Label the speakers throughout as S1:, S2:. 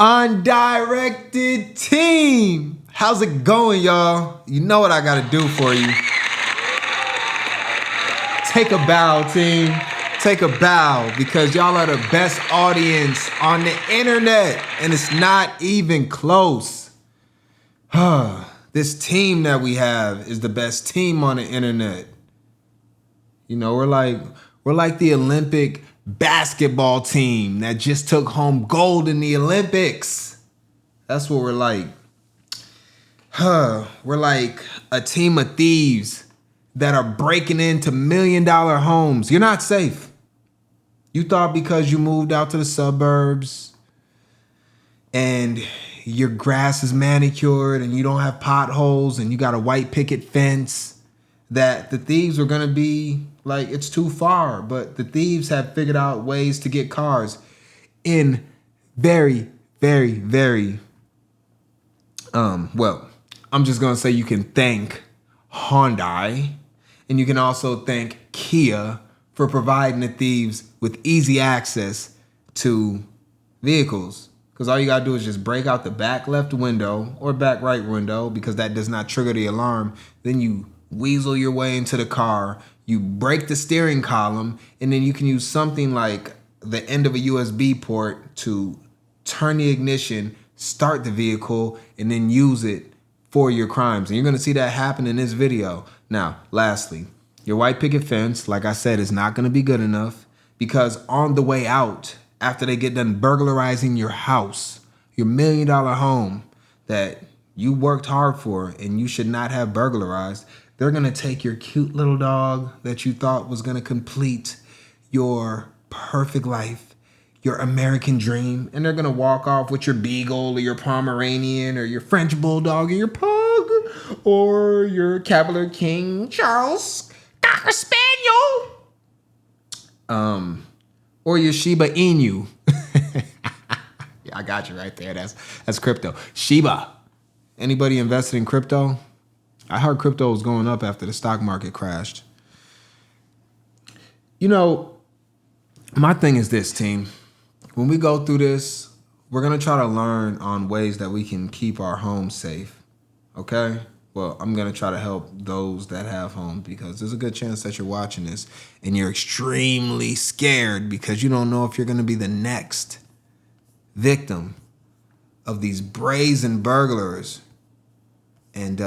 S1: Undirected team. How's it going, y'all? You know what I gotta do for you. Take a bow, team. Take a bow, because y'all are the best audience on the internet, and it's not even close. This team that we have is the best team on the internet. You know, we're like the Olympic basketball team that just took home gold in the Olympics. That's what we're like. We're like a team of thieves that are breaking into $1 million homes. You're not safe. You thought because you moved out to the suburbs and your grass is manicured and you don't have potholes and you got a white picket fence that the thieves were gonna be like, it's too far. But the thieves have figured out ways to get cars in very, very, very, well, I'm just gonna say you can thank Hyundai, and you can also thank Kia for providing the thieves with easy access to vehicles. Because all you gotta do is just break out the back left window or back right window, because that does not trigger the alarm. Then you weasel your way into the car, you break the steering column, and then you can use something like the end of a USB port to turn the ignition, start the vehicle, and then use it for your crimes. And you're gonna see that happen in this video. Now, lastly, your white picket fence, like I said, is not gonna be good enough, because on the way out, after they get done burglarizing your house, your $1 million home that you worked hard for and you should not have burglarized, they're gonna take your cute little dog that you thought was gonna complete your perfect life, your American dream, and they're gonna walk off with your beagle or your Pomeranian or your French bulldog or your pug or your Cavalier King Charles Cocker Spaniel, or your Shiba Inu. Yeah, I got you right there. That's crypto. Shiba. Anybody invested in crypto? I heard crypto was going up after the stock market crashed. You know, my thing is this, team. When we go through this, we're going to try to learn on ways that we can keep our homes safe. Okay? Well, I'm going to try to help those that have homes, because there's a good chance that you're watching this and you're extremely scared because you don't know if you're going to be the next victim of these brazen burglars. And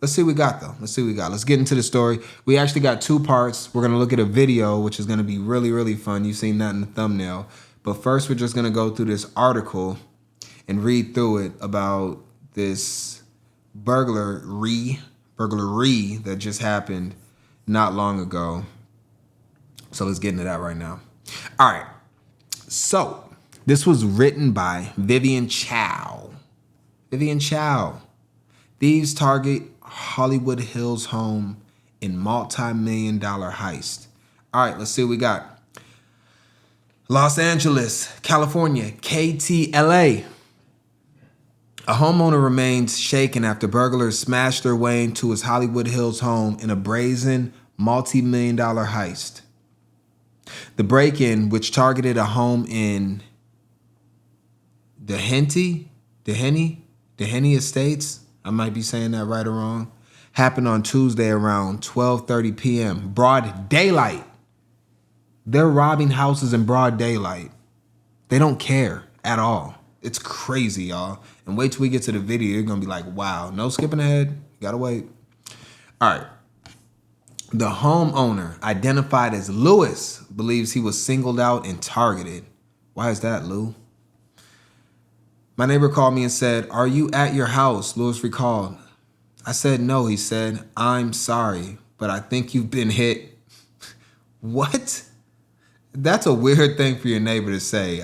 S1: let's see what we got, though. Let's see what we got. Let's get into the story. We actually got two parts. We're going to look at a video, which is going to be really, really fun. You've seen that in the thumbnail. But first, we're just going to go through this article and read through it about this burglary that just happened not long ago. So let's get into that right now. All right. So this was written by Vivian Chow. Vivian Chow. Thieves target Hollywood Hills home in multi-million-dollar heist. All right, let's see what we got. Los Angeles, California, KTLA. A homeowner remains shaken after burglars smashed their way into his Hollywood Hills home in a brazen multi-million-dollar heist. The break-in, which targeted a home in Deheny Estates, I might be saying that right or wrong, happened on Tuesday around 12:30 p.m. Broad daylight. They're robbing houses in broad daylight. They don't care at all. It's crazy, y'all. And wait till we get to the video. You're going to be like, wow, no skipping ahead. You got to wait. All right. The homeowner, identified as Lewis, believes he was singled out and targeted. Why is that, Lou? My neighbor called me and said, "Are you at your house?" Lewis recalled. I said, "No," he said. "I'm sorry, but I think you've been hit." What? That's a weird thing for your neighbor to say.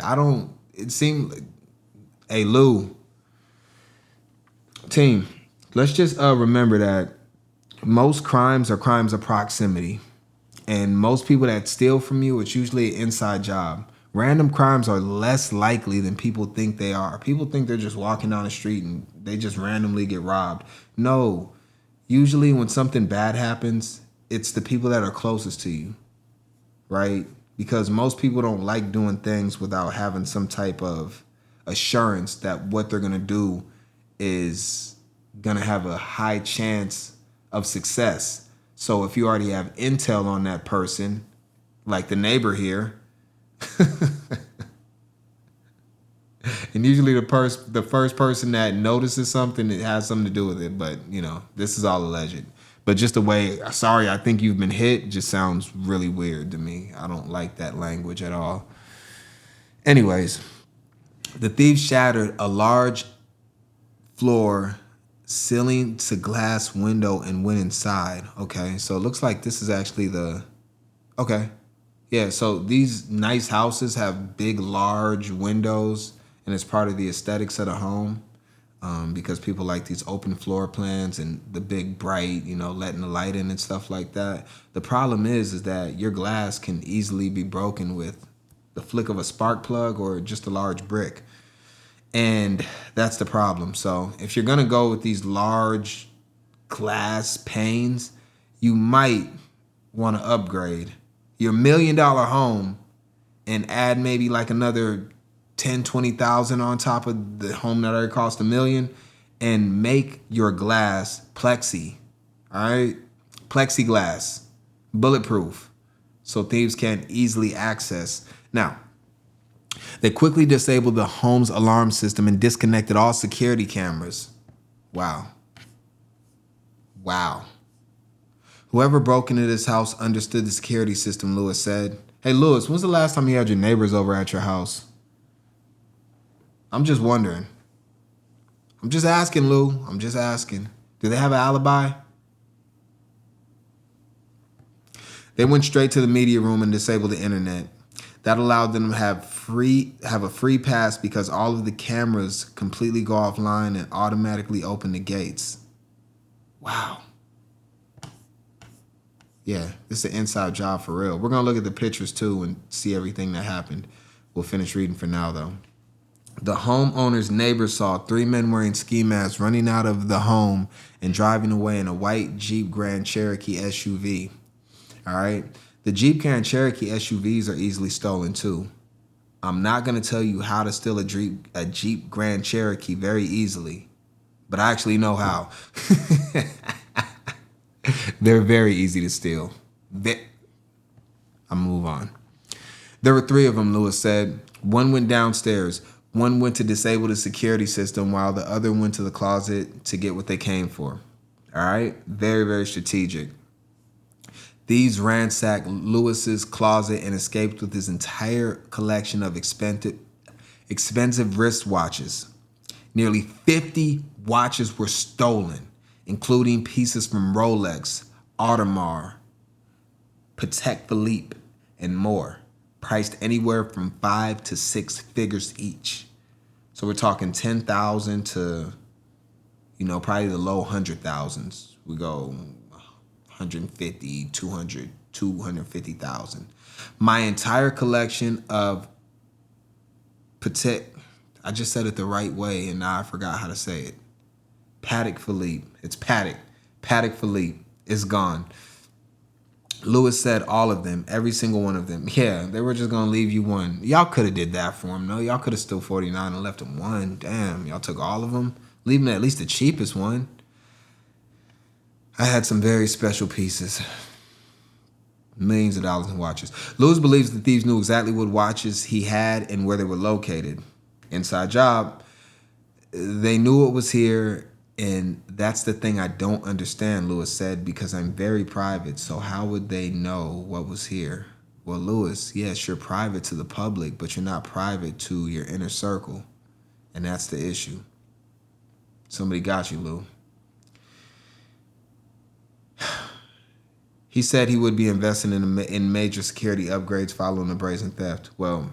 S1: It seemed, hey, Lou. Team, let's just remember that most crimes are crimes of proximity. And most people that steal from you, it's usually an inside job. Random crimes are less likely than people think they are. People think they're just walking down the street and they just randomly get robbed. No. Usually when something bad happens, it's the people that are closest to you, right? Because most people don't like doing things without having some type of assurance that what they're gonna do is gonna have a high chance of success. So if you already have intel on that person, like the neighbor here, and usually the first person that notices something, it has something to do with it. But this is all alleged. But just the way, sorry, I think you've been hit, just sounds really weird to me. I don't like that language at all. Anyways, the thieves shattered a large floor ceiling to glass window and went inside. Okay, so it looks like this is actually okay. Yeah, so these nice houses have big, large windows, and it's part of the aesthetics of the home, because people like these open floor plans and the big, bright, letting the light in and stuff like that. The problem is that your glass can easily be broken with the flick of a spark plug or just a large brick. And that's the problem. So if you're going to go with these large glass panes, you might want to upgrade your $1 million home and add maybe like another 10, 20,000 on top of the home that already cost $1 million, and make your glass plexi. All right? Plexiglass, bulletproof, so thieves can't easily access. Now, they quickly disabled the home's alarm system and disconnected all security cameras. Wow. Whoever broke into this house understood the security system, Lewis said. Hey, Lewis, when's the last time you had your neighbors over at your house? I'm just wondering. I'm just asking, Lou. I'm just asking. Do they have an alibi? They went straight to the media room and disabled the internet. That allowed them to have a free pass because all of the cameras completely go offline and automatically open the gates. Wow. Yeah, this is an inside job for real. We're going to look at the pictures too and see everything that happened. We'll finish reading for now, though. The homeowner's neighbors saw 3 men wearing ski masks running out of the home and driving away in a white Jeep Grand Cherokee SUV. All right? The Jeep Grand Cherokee SUVs are easily stolen too. I'm not going to tell you how to steal a Jeep Grand Cherokee very easily, but I actually know how. They're very easy to steal. I'll move on. There were 3 of them, Lewis said. One went downstairs. One went to disable the security system while the other went to the closet to get what they came for. All right? Very, very strategic. Thieves ransacked Lewis's closet and escaped with his entire collection of expensive wristwatches. Nearly 50 watches were stolen, including pieces from Rolex, Audemars, Patek Philippe, and more, priced anywhere from 5 to 6 figures each. So we're talking 10,000 to, probably the low 100,000s. We go 150, 200, 250,000. My entire collection of Patek, I just said it the right way and now I forgot how to say it. Patek Philippe. It's Patek. Patek Philippe is gone. Lewis said all of them, every single one of them. Yeah, they were just going to leave you one. Y'all could have did that for him, no? Y'all could have still 49 and left him one. Damn, y'all took all of them? Leave him at least the cheapest one. I had some very special pieces. Millions of dollars in watches. Lewis believes the thieves knew exactly what watches he had and where they were located. Inside job. They knew what was here, and that's the thing I don't understand, Lewis said, because I'm very private, so how would they know what was here? Well, Lewis, yes, you're private to the public, but you're not private to your inner circle, and that's the issue. Somebody got you, Lou. He said he would be investing in major security upgrades following the brazen theft. Well,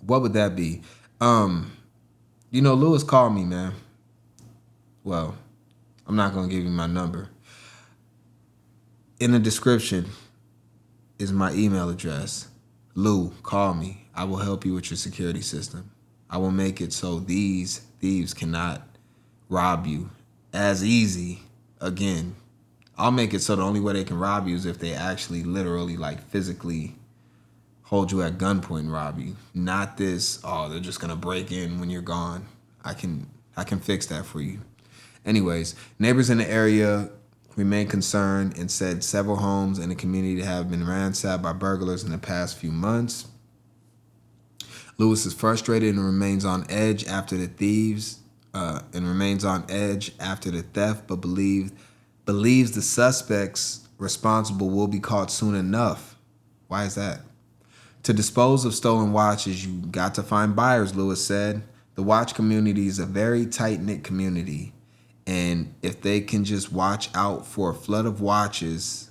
S1: what would that be? Lewis called me, man. Well, I'm not going to give you my number. In the description is my email address. Lou, call me. I will help you with your security system. I will make it so these thieves cannot rob you as easy again. I'll make it so the only way they can rob you is if they actually literally, physically hold you at gunpoint and rob you. Not this, oh, they're just gonna break in when you're gone. I can fix that for you. Anyways, neighbors in the area remain concerned and said several homes in the community have been ransacked by burglars in the past few months. Lewis is frustrated and remains on edge after the theft, but believes the suspects responsible will be caught soon enough. Why is that? To dispose of stolen watches, you got to find buyers, Lewis said. The watch community is a very tight-knit community, and if they can just watch out for a flood of watches,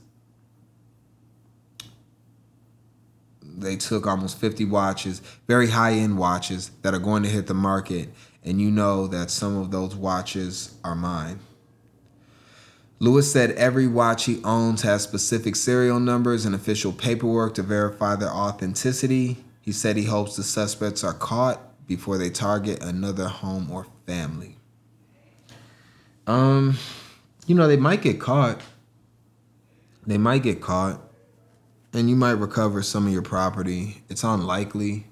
S1: they took almost 50 watches, very high-end watches that are going to hit the market, and you know that some of those watches are mine. Lewis said every watch he owns has specific serial numbers and official paperwork to verify their authenticity. He said he hopes the suspects are caught before they target another home or family. They might get caught. They might get caught. And you might recover some of your property. It's unlikely.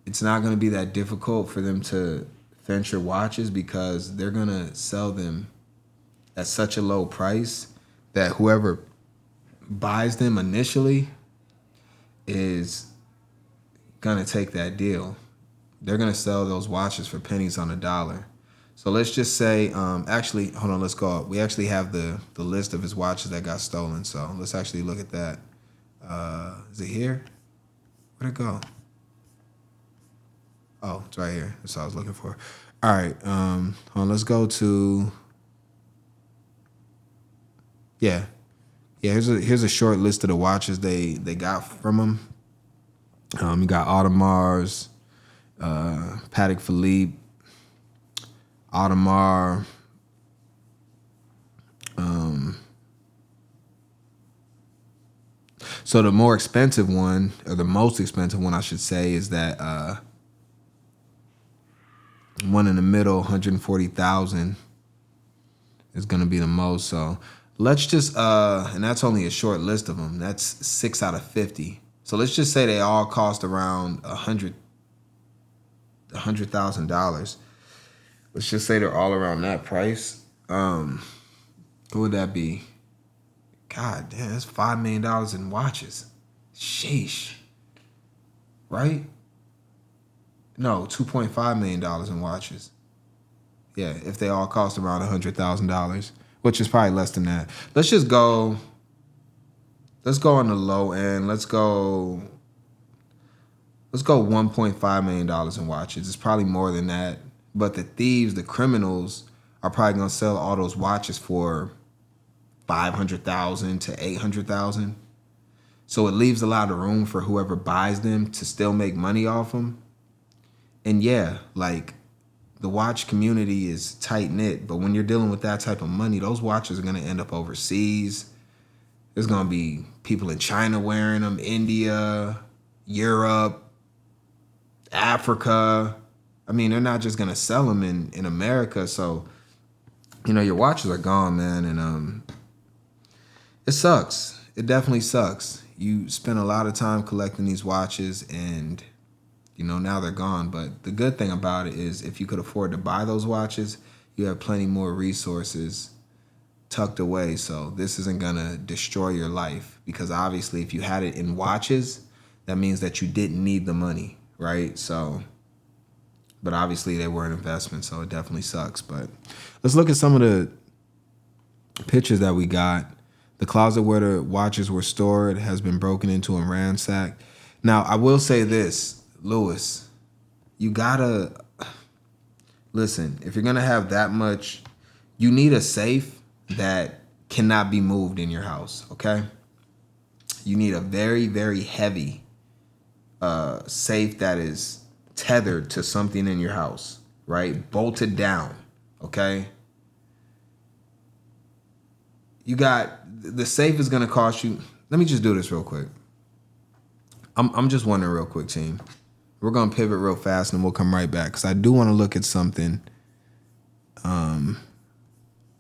S1: It's not going to be that difficult for them to fence your watches because they're going to sell them at such a low price that whoever buys them initially is going to take that deal. They're going to sell those watches for pennies on the dollar. So let's just say, actually, hold on, let's go. We actually have the list of his watches that got stolen. So let's actually look at that. Is it here? Where'd it go? Oh, it's right here. That's what I was looking for. All right. Hold on, let's go to. Yeah. Here's a short list of the watches they got from him. You got Audemars, Patek Philippe, Audemars. So the more expensive one, or the most expensive one, I should say, is that one in the middle, 140,000, is going to be the most. So let's just, and that's only a short list of them. That's 6 out of 50. So let's just say they all cost around $100,000. Let's just say they're all around that price. What would that be? God damn, that's $5 million in watches. Sheesh. Right? No, $2.5 million in watches. Yeah, if they all cost around $100,000, which is probably less than that. Let's go on the low end. Let's go $1.5 million in watches. It's probably more than that. But the thieves, the criminals, are probably going to sell all those watches for $500,000 to $800,000. So it leaves a lot of room for whoever buys them to still make money off them. And yeah, like, the watch community is tight knit, but when you're dealing with that type of money, those watches are going to end up overseas. There's going to be people in China wearing them, India, Europe, Africa. I mean, they're not just going to sell them in America. So, your watches are gone, man. And it sucks. It definitely sucks. You spend a lot of time collecting these watches and, now they're gone. But the good thing about it is if you could afford to buy those watches, you have plenty more resources tucked away. So this isn't going to destroy your life because obviously if you had it in watches, that means that you didn't need the money, right? So, but obviously they were an investment, so it definitely sucks. But let's look at some of the pictures that we got. The closet where the watches were stored has been broken into and ransacked. Now, I will say this, Lewis, you gotta, listen, if you're gonna have that much, you need a safe that cannot be moved in your house, okay? You need a very, very heavy safe that is tethered to something in your house, right? Bolted down, okay? The safe is gonna cost you, let me just do this real quick. I'm just wondering real quick, team. We're gonna pivot real fast and we'll come right back because I do want to look at something. And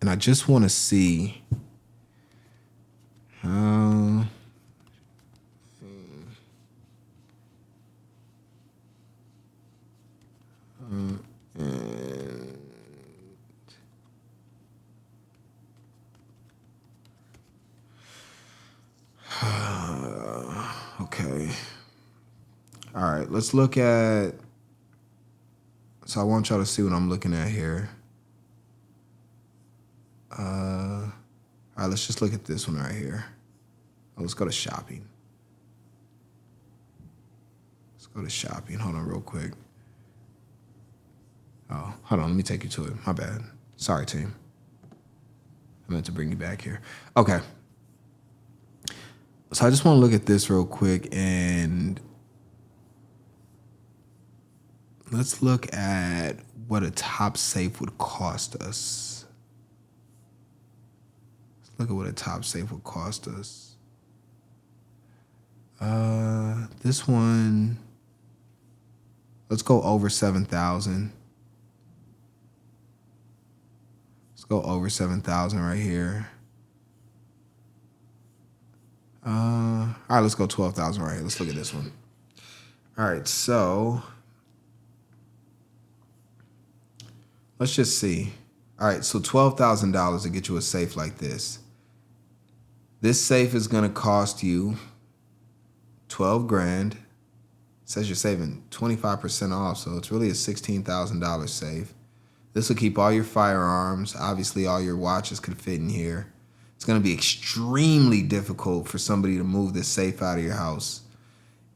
S1: I just want to see how right, let's look at, so I want y'all to see what I'm looking at here. All right, let's just look at this one right here. Oh, let's go to shopping. Let's go to shopping. Hold on real quick. Oh, hold on. Let me take you to it. My bad. Sorry, team. I meant to bring you back here. Okay. So I just want to look at this real quick and let's look at what a top safe would cost us. Let's look at what a top safe would cost us. This one, let's go over 7,000. Let's go over 7,000 right here. All right, let's go 12,000 right here. Let's look at this one. All right, so let's just see. All right, so $12,000 to get you a safe like this. This safe is gonna cost you 12 grand. It says you're saving 25% off, so it's really a $16,000 safe. This will keep all your firearms. Obviously, all your watches could fit in here. It's going to be extremely difficult for somebody to move this safe out of your house.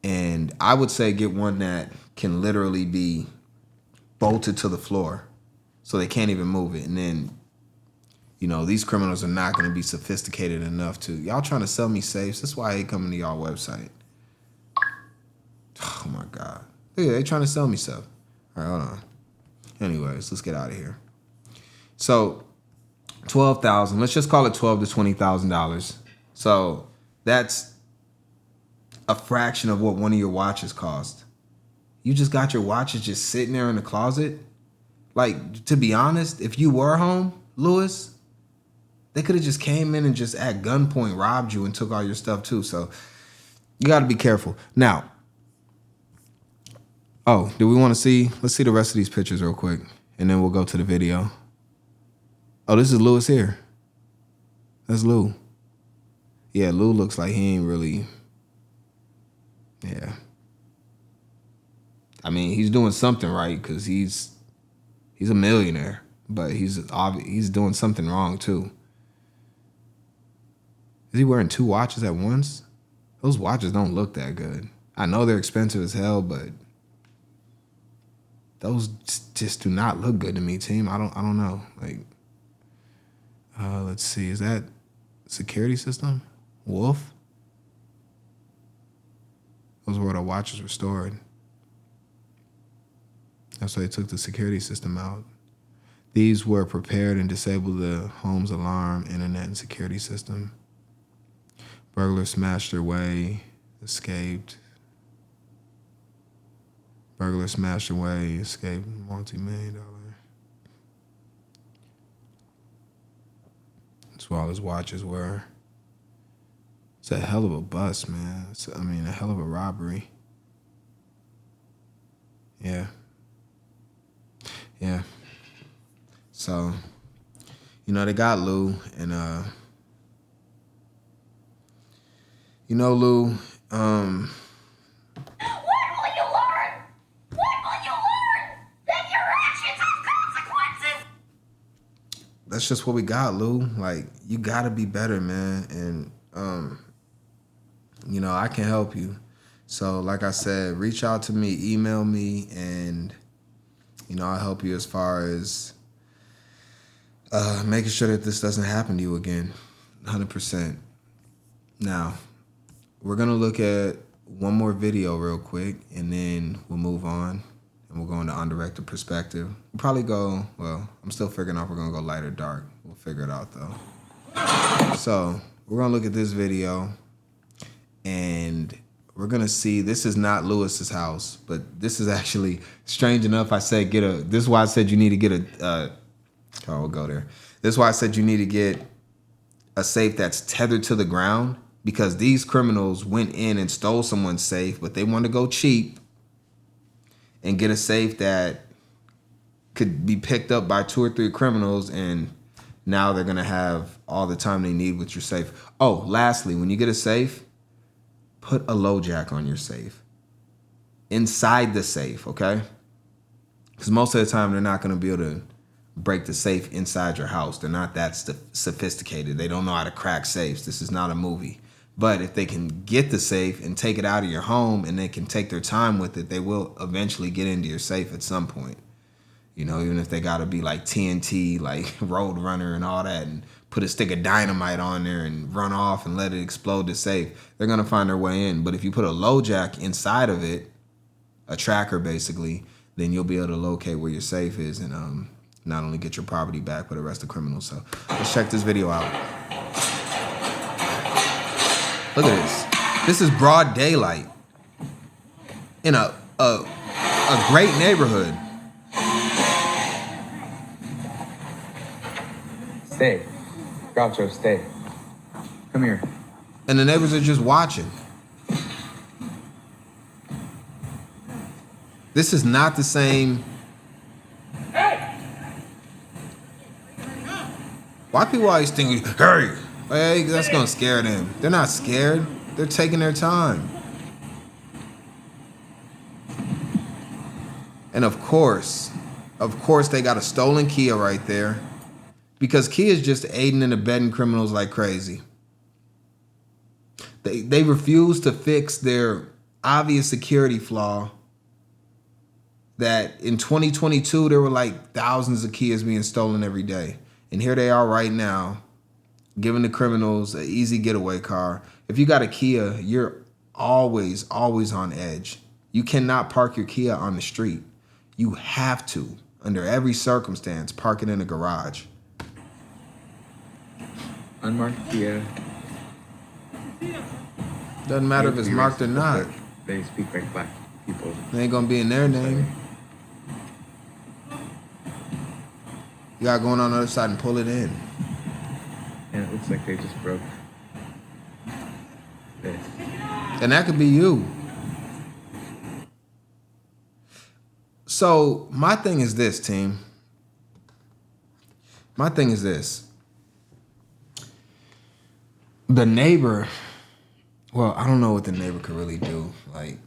S1: And I would say get one that can literally be bolted to the floor so they can't even move it. And then, you know, these criminals are not going to be sophisticated enough to. Y'all trying to sell me safes? That's why I hate coming to y'all website. Oh, my God. Look, they trying to sell me stuff. All right, hold on. Anyways, let's get out of here. So, $12,000. Let's just call it $12,000 to $20,000. So that's a fraction of what one of your watches cost. You just got your watches just sitting there in the closet. Like, to be honest, if you were home, Lewis, they could have just came in and just at gunpoint robbed you and took all your stuff too. So you got to be careful. Now, oh, do we want to see? Let's see the rest of these pictures real quick, and then we'll go to the video. Oh, this is Lewis here. That's Lou. Yeah, Lou looks like he ain't really. Yeah. I mean, he's doing something right because he's a millionaire, but he's doing something wrong too. Is he wearing two watches at once? Those watches don't look that good. I know they're expensive as hell, but those just do not look good to me, team. I don't know. Like, let's see. Is that security system? Wolf? Those were where the watches were stored. That's why they took the security system out. These were prepared and disabled the home's alarm, internet, and security system. Burglars smashed their way, escaped. Burglar smashed away, escaped multi-million-dollar. That's where all his watches were. It's a hell of a bust, man. A hell of a robbery. Yeah. Yeah. So, you know, they got Lou, and, you know, Lou, that's just what we got, Lou. Like, you gotta be better, man. And, you know, I can help you. So, like I said, reach out to me, email me, and, you know, I'll help you as far as making sure that this doesn't happen to you again, 100%. Now, we're gonna look at one more video real quick, and then we'll move on. And we'll go into undirected perspective. We'll probably go, well, I'm still figuring out if we're gonna go light or dark. We'll figure it out though. So we're gonna look at this video, and we're gonna see, this is not Lewis's house, but this is actually, strange enough, I said this is why I said you need to get we'll go there. This is why I said you need to get a safe that's tethered to the ground, because these criminals went in and stole someone's safe, but they want to go cheap and get a safe that could be picked up by 2 or 3 criminals, and now they're gonna have all the time they need with your safe. Oh, lastly, when you get a safe, put a low jack on your safe. inside the safe, okay? Because most of the time, they're not going to be able to break the safe inside your house. They're not that sophisticated. They don't know how to crack safes. This is not a movie. But if they can get the safe and take it out of your home and they can take their time with it, they will eventually get into your safe at some point. You know, even if they got to be like TNT, like Roadrunner and all that, and put a stick of dynamite on there and run off and let it explode the safe, they're going to find their way in. But if you put a low jack inside of it, a tracker basically, then you'll be able to locate where your safe is and not only get your property back, but arrest the criminals. So let's check this video out. Look at this. This is broad daylight in a great neighborhood.
S2: Stay. Groucho, stay. Come here.
S1: And the neighbors are just watching. This is not the same. Why people always think, hey, that's gonna scare them. They're not scared. They're taking their time. And of course, they got a stolen Kia right there. Because Kia is just aiding and abetting criminals like crazy. They refuse to fix their obvious security flaw that in 2022, there were like thousands of Kias being stolen every day. And here they are right now, giving the criminals an easy getaway car. If you got a Kia, you're always on edge. You cannot park your Kia on the street. You have to, under every circumstance, park it in a garage.
S2: Unmarked Kia.
S1: Doesn't matter if it's marked or not.
S2: They speak like black people.
S1: They ain't gonna be in their name. You gotta go on the other side and pull it in.
S2: And it looks like they just broke this.
S1: And that could be you. So my thing is this, team. My thing is this. The neighbor, well, I don't know what the neighbor could really do. Like,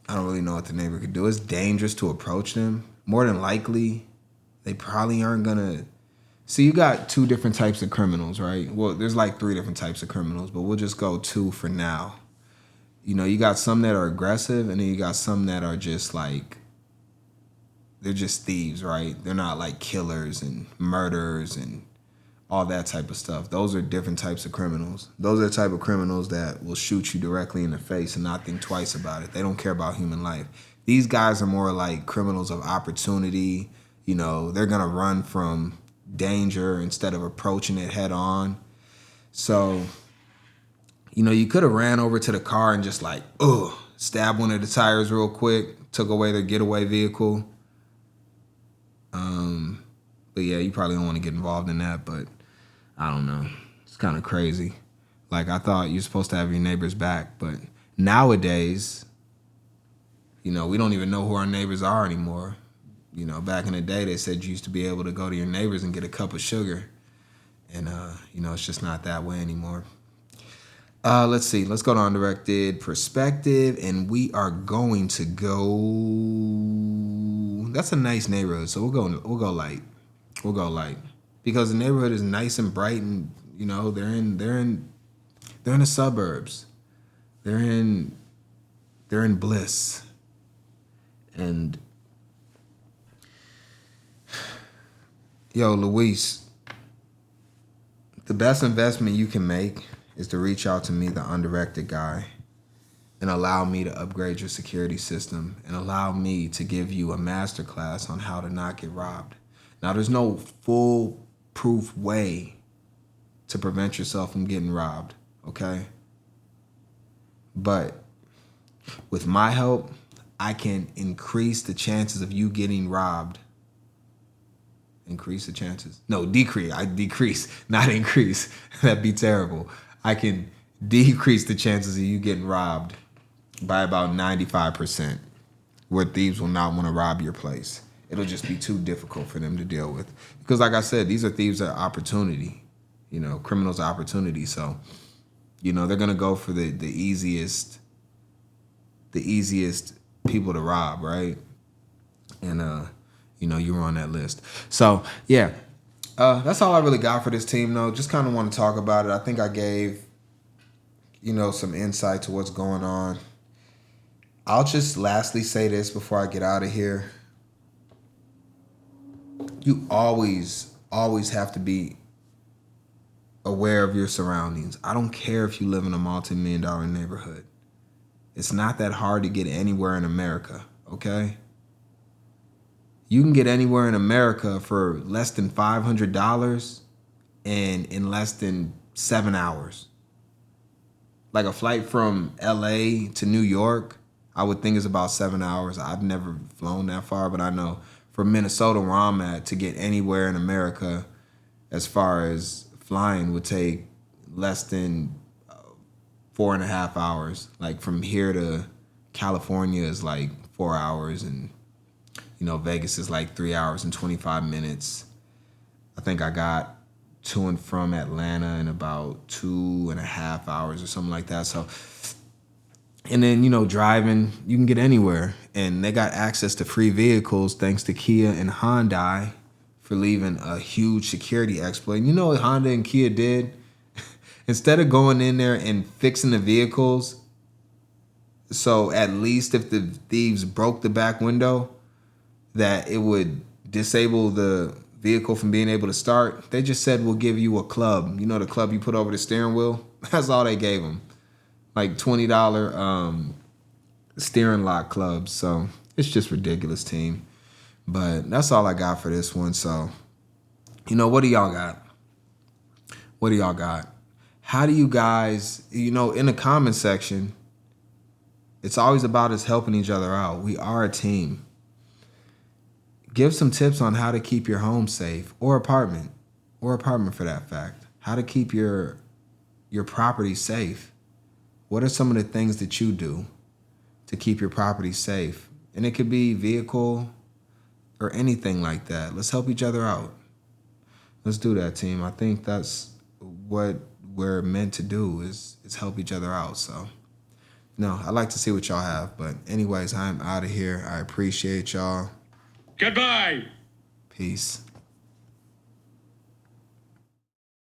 S1: I don't really know what the neighbor could do. It's dangerous to approach them. More than likely, they probably aren't gonna. See, you got two different types of criminals, right? Well, there's like three different types of criminals, but we'll just go two for now. You know, you got some that are aggressive, and then you got some that are just like, they're just thieves, right? They're not like killers and murderers and all that type of stuff. Those are different types of criminals. Those are the type of criminals that will shoot you directly in the face and not think twice about it. They don't care about human life. These guys are more like criminals of opportunity. You know, they're gonna run from danger instead of approaching it head on. So, you know, you could have ran over to the car and just like, stab one of the tires real quick, took away their getaway vehicle. But yeah, you probably don't want to get involved in that, but I don't know. It's kind of crazy. Like, I thought you're supposed to have your neighbors back, but nowadays, you know, we don't even know who our neighbors are anymore. You know, back in the day, they said you used to be able to go to your neighbors and get a cup of sugar. And, you know, it's just not that way anymore. Let's see. Let's go to undirected perspective, and we are going to go. That's a nice neighborhood, so we'll go light. We'll go light because the neighborhood is nice and bright, and you know they're in the suburbs. They're in bliss, and yo, Luis, the best investment you can make is to reach out to me, the undirected guy, and allow me to upgrade your security system and allow me to give you a masterclass on how to not get robbed. Now, there's no foolproof way to prevent yourself from getting robbed, okay? But with my help, I can increase the chances of you getting robbed. Increase the chances? No, decrease. I decrease, not increase. That'd be terrible. I can decrease the chances of you getting robbed by about 95%, where thieves will not want to rob your place. It'll just be too difficult for them to deal with. Because like I said, these are thieves of opportunity, you know, criminals of opportunity. So, you know, they're going to go for the easiest the easiest people to rob, right? And you were on that list. So yeah, that's all I really got for this team, though. Just kind of want to talk about it. I think I gave some insight to what's going on. I'll just lastly say this before I get out of here. You always have to be aware of your surroundings. I don't care if you live in a multi-million-dollar neighborhood. It's not that hard to get anywhere in America, okay? You can get anywhere in America for less than $500 and in less than 7 hours. Like a flight from LA to New York, I would think is about 7 hours. I've never flown that far, but I know from Minnesota, where I'm at, to get anywhere in America as far as flying would take less than 4.5 hours. Like from here to California is like 4 hours, and Vegas is like 3 hours and 25 minutes. I think I got to and from Atlanta in about 2.5 hours or something like that. So, and then, driving, you can get anywhere. And they got access to free vehicles thanks to Kia and Hyundai for leaving a huge security exploit. And you know what Honda and Kia did? Instead of going in there and fixing the vehicles, so at least if the thieves broke the back window, that it would disable the vehicle from being able to start, they just said, we'll give you a club. You know, the club you put over the steering wheel? That's all they gave them. Like $20 steering lock clubs. So it's just ridiculous, team. But that's all I got for this one. So, what do y'all got? What do y'all got? How do you guys, in the comment section, it's always about us helping each other out. We are a team. Give some tips on how to keep your home safe, or apartment for that fact. How to keep your property safe. What are some of the things that you do to keep your property safe? And it could be vehicle or anything like that. Let's help each other out. Let's do that, team. I think that's what we're meant to do is help each other out. So, I'd like to see what y'all have. But anyways, I'm out of here. I appreciate y'all.
S3: Goodbye.
S1: Peace.